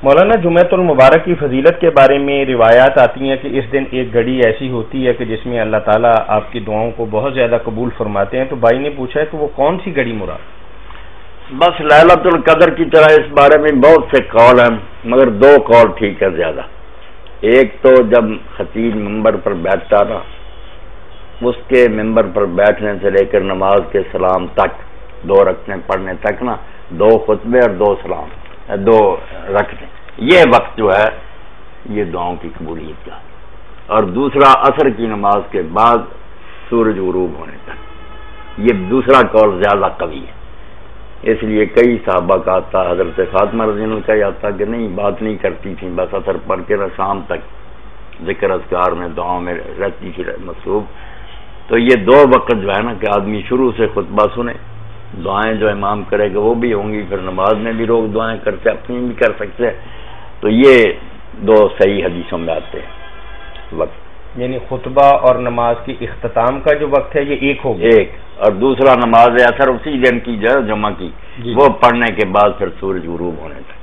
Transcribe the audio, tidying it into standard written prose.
مولانا جمعۃ المبارک کی فضیلت کے بارے میں روایات آتی ہیں کہ اس دن ایک گھڑی ایسی ہوتی ہے کہ جس میں اللہ تعالیٰ آپ کی دعاؤں کو بہت زیادہ قبول فرماتے ہیں، تو بھائی نے پوچھا ہے کہ وہ کون سی گھڑی مراد؟ بس لیلۃ القدر کی طرح اس بارے میں بہت سے قول ہیں، مگر دو قول ٹھیک ہے زیادہ۔ ایک تو جب خطیب ممبر پر بیٹھتا نا، اس کے ممبر پر بیٹھنے سے لے کر نماز کے سلام تک، دو رکعتیں پڑھنے تک نا، دو خطبے اور دو سلام، دو رکعتیں، یہ وقت جو ہے یہ دعاؤں کی قبولیت کا۔ اور دوسرا عصر کی نماز کے بعد سورج غروب ہونے تک، یہ دوسرا قول زیادہ قوی ہے۔ اس لیے کئی صحابہ کا آتا، حضرت فاطمہ رضی اللہ عنہا کا آتا کہ نہیں، بات نہیں کرتی تھیں، بس عصر پڑھ کے شام تک ذکر اذکار میں دعاؤں میں رہتی تھی مصروف۔ تو یہ دو وقت جو ہے نا کہ آدمی شروع سے خطبہ سنے، دعائیں جو امام کرے گا وہ بھی ہوں گی، پھر نماز میں بھی لوگ دعائیں کرتے، اپنی بھی کر سکتے ہیں، تو یہ دو صحیح حدیثوں میں آتے ہیں وقت۔ یعنی خطبہ اور نماز کی اختتام کا جو وقت ہے یہ ایک ہو گیا، ایک، اور دوسرا نماز اثر اسی دن کی جو جمعہ کی، وہ پڑھنے کے بعد پھر سورج غروب ہونے تک۔